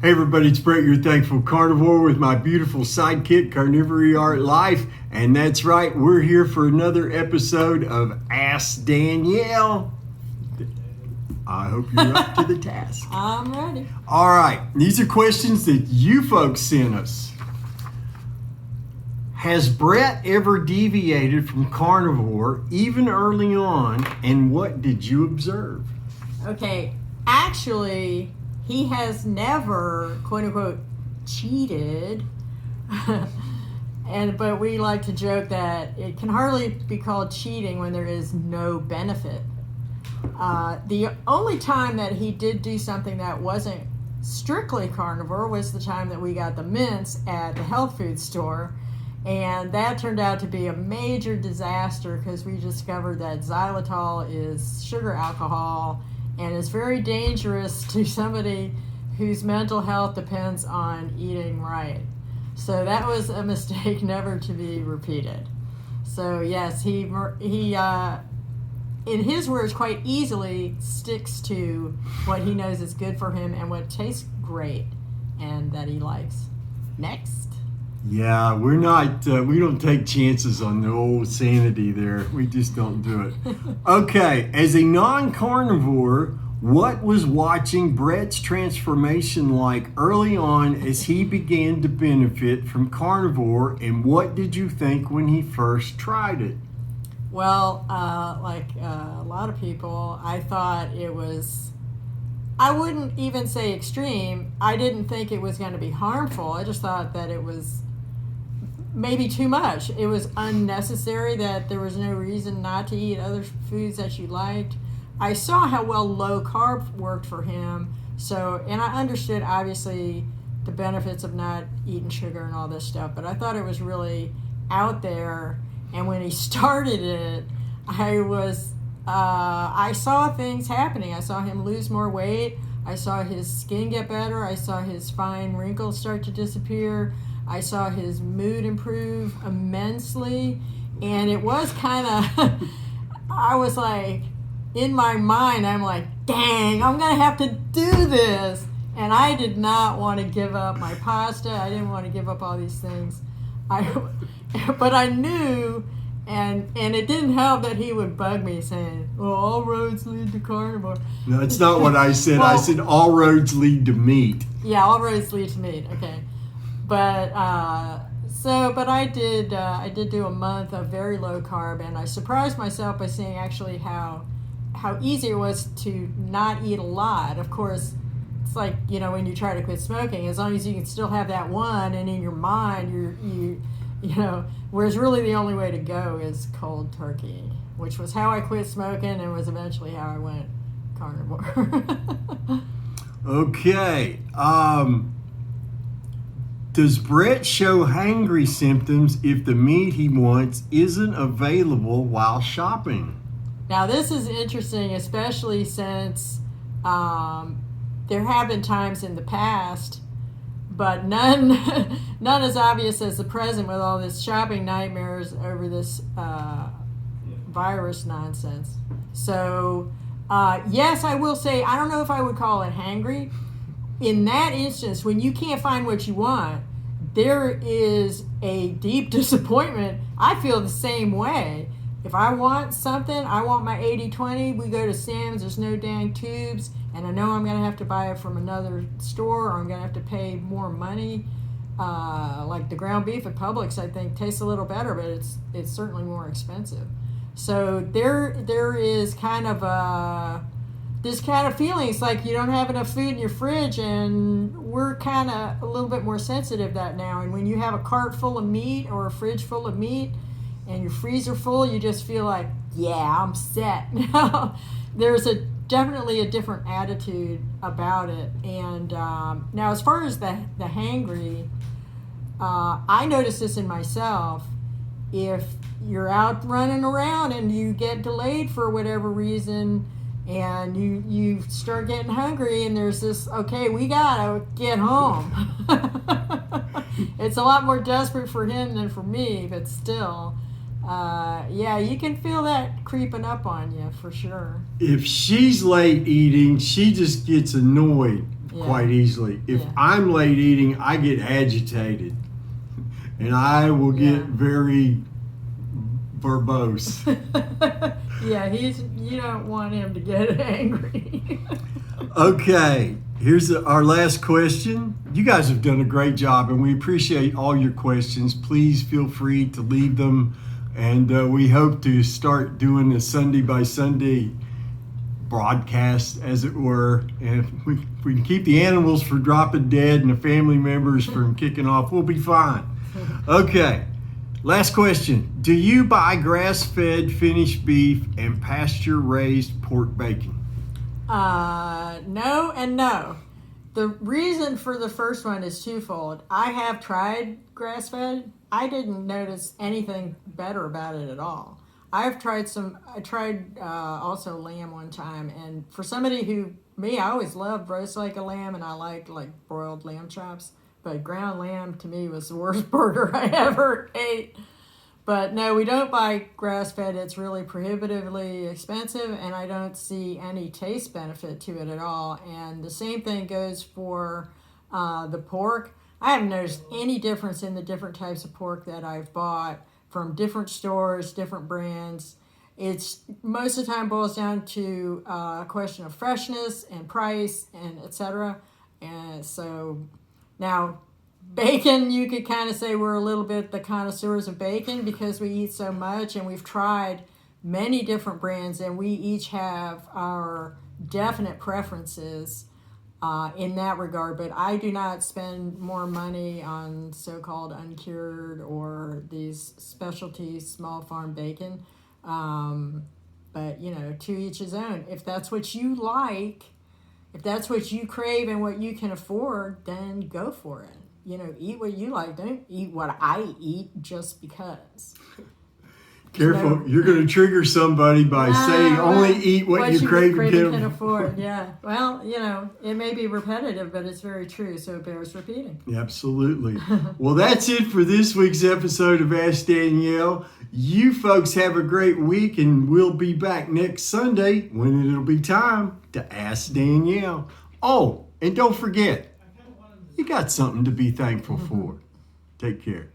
Hey everybody, it's Brett, your Thankful Carnivore, with my beautiful sidekick, Carnivory Art Life. And that's right, we're here for another episode of Ask Danielle. I hope you're up to the task. I'm ready. All right, these are questions that you folks sent us. Has Brett ever deviated from carnivore, even early on, and what did you observe? Okay, actually, he has never, quote unquote, cheated. But we like to joke that it can hardly be called cheating when there is no benefit. The only time that he did do something that wasn't strictly carnivore was the time that we got the mints at the health food store. And that turned out to be a major disaster because we discovered that xylitol is sugar alcohol and is very dangerous to somebody whose mental health depends on eating right. So that was a mistake never to be repeated. So yes, he in his words, quite easily sticks to what he knows is good for him and what tastes great and that he likes. Next. Yeah, we're not, we don't take chances on the old sanity there. We just don't do it. Okay, as a non-carnivore, what was watching Brett's transformation like early on as he began to benefit from carnivore, and what did you think when he first tried it? Well, like a lot of people, I thought it was, I wouldn't even say extreme. I didn't think it was going to be harmful. I just thought that it was maybe too much. It was unnecessary, that there was no reason not to eat other foods that you liked. I saw how well low carb worked for him. So, and I understood obviously the benefits of not eating sugar and all this stuff, but I thought it was really out there. And when he started it, I saw things happening. I saw him lose more weight. I saw his skin get better. I saw his fine wrinkles start to disappear. I saw his mood improve immensely. And it was kind of, I was like, in my mind, I'm like, dang, I'm going to have to do this. And I did not want to give up my pasta. I didn't want to give up all these things. But I knew, and it didn't help that he would bug me saying, well, all roads lead to carnivore. No, that's not what I said. Well, I said all roads lead to meat. Yeah, all roads lead to meat. Okay. But but I did do a month of very low carb, and I surprised myself by seeing actually how easy it was to not eat a lot. Of course, it's like, you know, when you try to quit smoking, as long as you can still have that one, and in your mind you know, whereas really the only way to go is cold turkey, which was how I quit smoking and was eventually how I went carnivore. Okay. Does Brett show hangry symptoms if the meat he wants isn't available while shopping? Now this is interesting, especially since there have been times in the past, but none as obvious as the present, with all this shopping nightmares over this virus nonsense. So yes, I will say, I don't know if I would call it hangry. In that instance, when you can't find what you want, there is a deep disappointment. I feel the same way. If I want something, I want my 80-20, we go to Sam's, there's no dang tubes, and I know I'm going to have to buy it from another store, or I'm going to have to pay more money. Like the ground beef at Publix, I think, tastes a little better, but it's certainly more expensive. So there is kind of this kind of feeling. It's like you don't have enough food in your fridge, and we're kind of a little bit more sensitive that now. And when you have a cart full of meat or a fridge full of meat and your freezer full, you just feel like, yeah, I'm set. Now, there's definitely a different attitude about it. And now as far as the hangry, I notice this in myself. If you're out running around and you get delayed for whatever reason, and you start getting hungry, and there's this, okay, we gotta get home. It's a lot more desperate for him than for me, but still, yeah, you can feel that creeping up on you for sure. If she's late eating, she just gets annoyed. quite easily. If Yeah. I'm late eating, I get agitated, and I will get very verbose. Yeah, you don't want him to get angry. Okay, here's our last question. You guys have done a great job, and we appreciate all your questions. Please feel free to leave them, and we hope to start doing a Sunday by Sunday broadcast, as it were. And if we can keep the animals from dropping dead and the family members from kicking off, we'll be fine. Okay, last question. Do you buy grass-fed finished beef and pasture-raised pork bacon? No and no. The reason for the first one is twofold. I have tried grass-fed. I didn't notice anything better about it at all. I tried also lamb one time, and for somebody I always loved roast like a lamb, and I liked like broiled lamb chops, but ground lamb to me was the worst burger I ever ate. But no, we don't buy grass-fed. It's really prohibitively expensive, and I don't see any taste benefit to it at all. And the same thing goes for the pork. I haven't noticed any difference in the different types of pork that I've bought from different stores, different brands. It's most of the time boils down to a question of freshness and price and etc. And so now, bacon, you could kind of say we're a little bit the connoisseurs of bacon because we eat so much, and we've tried many different brands, and we each have our definite preferences in that regard. But I do not spend more money on so-called uncured or these specialty small farm bacon. But, to each his own. If that's what you like, if that's what you crave and what you can afford, then go for it. Eat what you like. Don't eat what I eat just because. Careful, you're going to trigger somebody by saying only eat what you crave and can afford. Yeah. Well, it may be repetitive, but it's very true, so it bears repeating. Absolutely. Well, that's it for this week's episode of Ask Danielle. You folks have a great week, and we'll be back next Sunday when it'll be time to Ask Danielle. Oh, and don't forget, you got something to be thankful for. Take care.